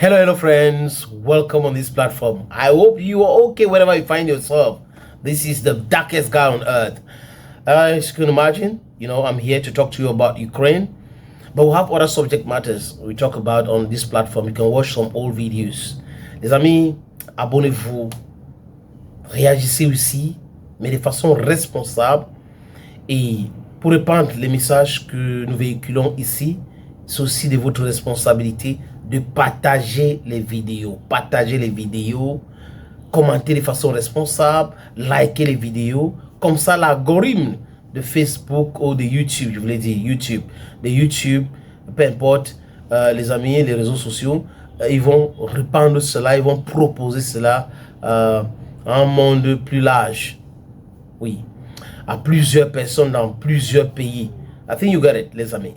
Hello, friends. Welcome on this platform. I hope you are okay wherever you find yourself. This is the darkest guy on earth. As you can imagine, I'm here to talk to you about Ukraine, but we have other subject matters we talk about on this platform. You can watch some old videos. Les amis, abonnez-vous, réagissez aussi, mais de façon responsable. Et pour répandre les messages que nous véhiculons ici, c'est aussi de votre responsabilité de partager les vidéos. Partager les vidéos, commenter de façon responsable, liker les vidéos. Comme ça, l'algorithme de Facebook ou de YouTube, je voulais dire YouTube, de YouTube, peu importe, les amis, les réseaux sociaux, ils vont répandre cela, ils vont proposer cela à un monde plus large. Oui, à plusieurs personnes dans plusieurs pays. I think you got it, les amis.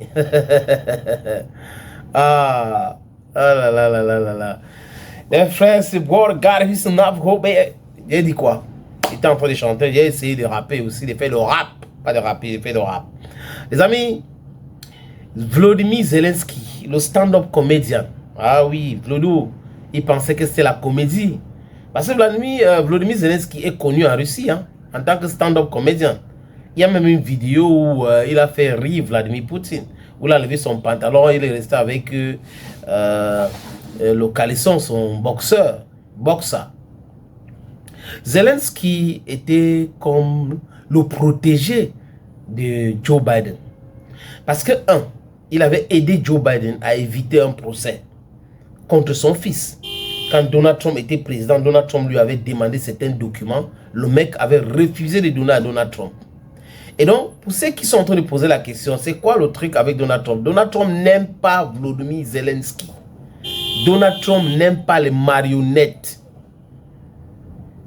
Ah là là là là là là. Les frères, c'est God, God, he's enough hope. J'ai dit quoi? Il était en train de chanter, j'ai essayé de rapper aussi, de faire le rap. Pas de rapper, de faire le rap. Les amis, Volodymyr Zelensky, le stand-up comédien. Ah oui, Vlodo, il pensait que c'était la comédie. Parce que Volodymyr Zelensky est connu en Russie, hein, en tant que stand-up comédien. Il y a même une vidéo où il a fait rire Vladimir Poutine, où il a levé son pantalon, il est resté avec le caleçon, son boxeur. Zelensky était comme le protégé de Joe Biden. Parce que, il avait aidé Joe Biden à éviter un procès contre son fils. Quand Donald Trump était président, Donald Trump lui avait demandé certains documents. Le mec avait refusé de donner à Donald Trump. Et donc, pour ceux qui sont en train de poser la question, c'est quoi le truc avec Donald Trump? Donald Trump n'aime pas Volodymyr Zelensky. Donald Trump n'aime pas les marionnettes.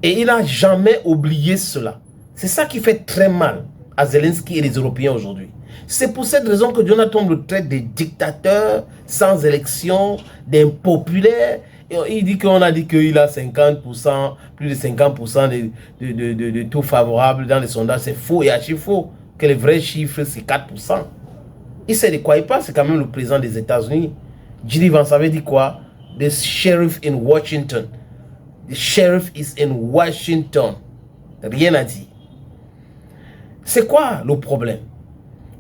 Et il n'a jamais oublié cela. C'est ça qui fait très mal à Zelensky et les Européens aujourd'hui. C'est pour cette raison que Donald Trump le traite de dictateur, sans élection, d'impopulaire. Il dit qu'on a dit qu'il a 50%, plus de 50% de taux favorables dans les sondages. C'est faux et archi faux. Que les vrais chiffres, c'est 4%. Il sait de quoi il parle, c'est quand même le président des États-Unis. J.D. Vance avait dit quoi? The sheriff in Washington. The sheriff is in Washington. Rien à dire. C'est quoi le problème?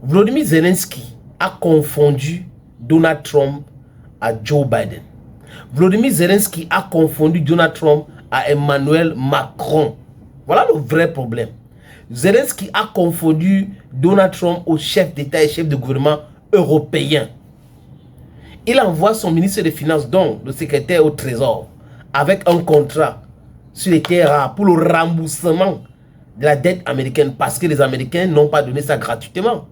Volodymyr Zelensky a confondu Donald Trump à Joe Biden. Volodymyr Zelensky a confondu Donald Trump à Emmanuel Macron. Voilà le vrai problème. Zelensky a confondu Donald Trump au chef d'État et chef de gouvernement européen. Il envoie son ministre des Finances, donc le secrétaire au Trésor, avec un contrat sur les terres rares pour le remboursement de la dette américaine parce que les Américains n'ont pas donné ça gratuitement.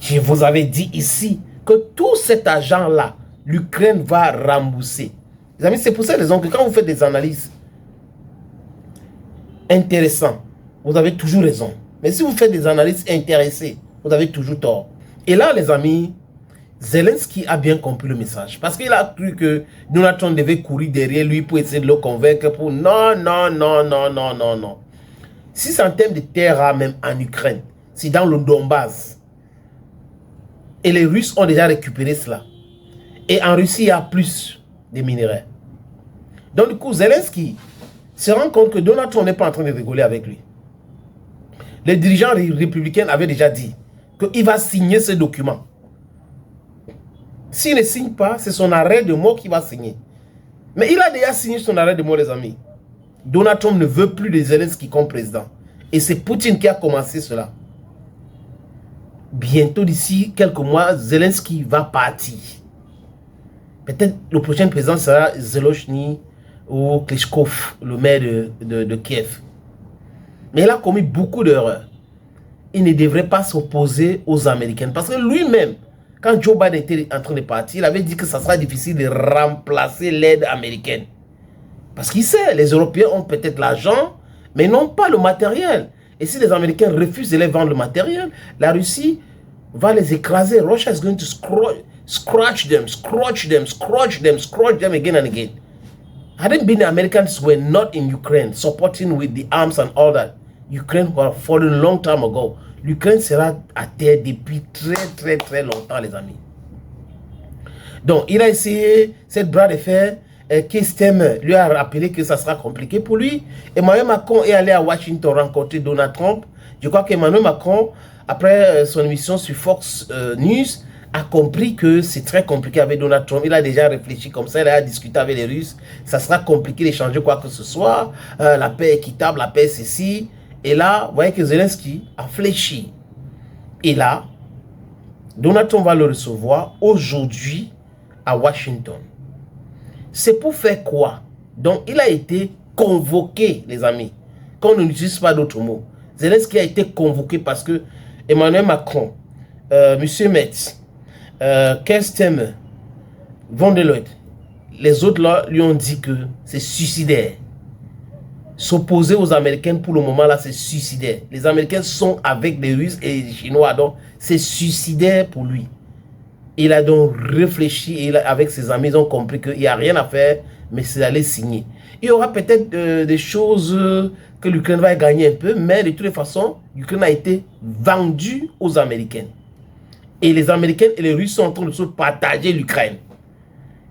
Je vous avais dit ici que tout cet argent-là, l'Ukraine va rembourser. Les amis, c'est pour cette raison que quand vous faites des analyses intéressantes, vous avez toujours raison. Mais si vous faites des analyses intéressées, vous avez toujours tort. Et là, les amis, Zelensky a bien compris le message. Parce qu'il a cru que Donald Trump devait courir derrière lui pour essayer de le convaincre pour non. Si c'est en termes de terre, même en Ukraine, c'est dans le Donbass. Et les Russes ont déjà récupéré cela. Et en Russie, il y a plus de minerais. Donc, du coup, Zelensky se rend compte que Donald Trump n'est pas en train de rigoler avec lui. Les dirigeants républicains avaient déjà dit qu'il va signer ce document. S'il ne signe pas, c'est son arrêt de mort qu'il va signer. Mais il a déjà signé son arrêt de mort, les amis. Donald Trump ne veut plus de Zelensky comme président. Et c'est Poutine qui a commencé cela. Bientôt, d'ici quelques mois, Zelensky va partir. Peut-être le prochain président sera Zelensky ou Klitschko, le maire de Kiev. Mais il a commis beaucoup d'erreurs. Il ne devrait pas s'opposer aux Américains. Parce que lui-même, quand Joe Biden était en train de partir, il avait dit que ça sera difficile de remplacer l'aide américaine. Parce qu'il sait, les Européens ont peut-être l'argent, mais non pas le matériel. Et si les Américains refusent de les vendre le matériel, la Russie va les écraser. Russia is going to scratch them again and again. Had it been the Americans were not in Ukraine, supporting with the arms and all that, Ukraine would have fallen a long time ago. L'Ukraine sera à terre depuis très longtemps, les amis. Donc, il a essayé cette bras de fer. Keir Starmer lui a rappelé que ça sera compliqué pour lui. Emmanuel Macron est allé à Washington rencontrer Donald Trump. Je crois qu'Emmanuel Macron, après son émission sur Fox News, a compris que c'est très compliqué avec Donald Trump. Il a déjà réfléchi comme ça, il a discuté avec les Russes. Ça sera compliqué d'échanger quoi que ce soit. La paix équitable, la paix ceci. Et là, vous voyez que Zelensky a fléchi. Et là, Donald Trump va le recevoir aujourd'hui à Washington. C'est pour faire quoi? Donc, il a été convoqué, les amis. Quand on n'utilise pas d'autres mots. Zelensky a été convoqué parce que Emmanuel Macron, M. Metz, Keir Starmer, Von der Leyen, les autres là lui ont dit que c'est suicidaire. S'opposer aux Américains pour le moment là, c'est suicidaire. Les Américains sont avec les Russes et les Chinois, donc c'est suicidaire pour lui. Il a donc réfléchi et avec ses amis, ils ont compris qu'il n'y a rien à faire, mais c'est d'aller signer. Il y aura peut-être des choses que l'Ukraine va gagner un peu, mais de toutes les façons, l'Ukraine a été vendue aux Américains. Et les Américains et les Russes sont en train de se partager l'Ukraine.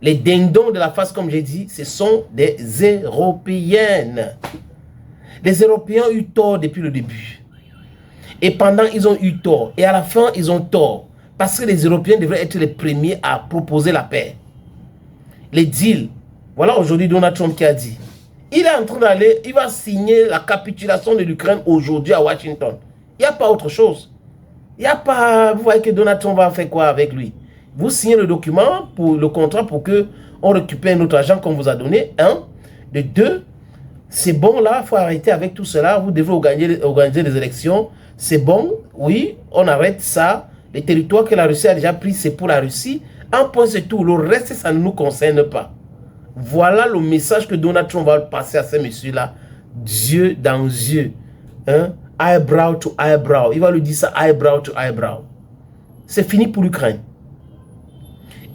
Les dindons de la face, comme j'ai dit, ce sont des Européennes. Les Européens ont eu tort depuis le début. Et pendant, ils ont eu tort. Et à la fin, ils ont tort. Parce que les Européens devraient être les premiers à proposer la paix. Les deals. Voilà aujourd'hui Donald Trump qui a dit. Il est en train d'aller, il va signer la capitulation de l'Ukraine aujourd'hui à Washington. Il n'y a pas autre chose. Il n'y a pas, vous voyez que Donald Trump va faire quoi avec lui? Vous signez le document, pour le contrat, pour que on récupère notre argent qu'on vous a donné. Un. De deux, c'est bon là, il faut arrêter avec tout cela. Vous devez organiser les élections. C'est bon, oui, on arrête ça. Les territoires que la Russie a déjà pris, c'est pour la Russie. Un point, c'est tout. Le reste, ça ne nous concerne pas. Voilà le message que Donald Trump va passer à ces messieurs-là. Dieu dans yeux. Hein? Eyebrow to eyebrow. Il va lui dire ça, eyebrow to eyebrow. C'est fini pour l'Ukraine.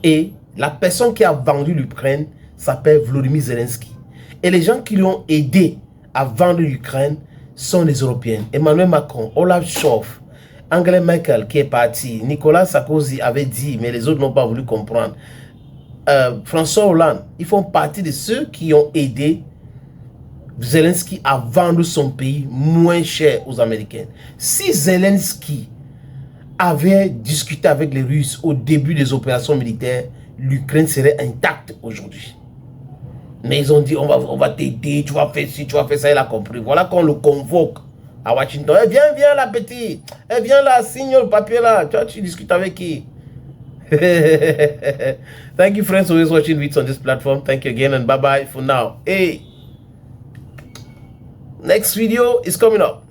Et la personne qui a vendu l'Ukraine s'appelle Volodymyr Zelensky. Et les gens qui lui ont aidé à vendre l'Ukraine sont les Européens. Emmanuel Macron, Olaf Scholz, Angela Merkel qui est parti, Nicolas Sarkozy avait dit, mais les autres n'ont pas voulu comprendre. François Hollande, ils font partie de ceux qui ont aidé Zelensky à vendre son pays moins cher aux Américains. Si Zelensky avait discuté avec les Russes au début des opérations militaires, l'Ukraine serait intacte aujourd'hui. Mais ils ont dit, on va t'aider, tu vas faire ci, tu vas faire ça, il a compris. Voilà qu'on le convoque à Washington. Eh, viens là, petit. Eh, viens là, signe le papier là. Tu discutes avec qui? Thank you, friends, who is watching videos on this platform. Thank you again and bye-bye for now. Hey, next video is coming up.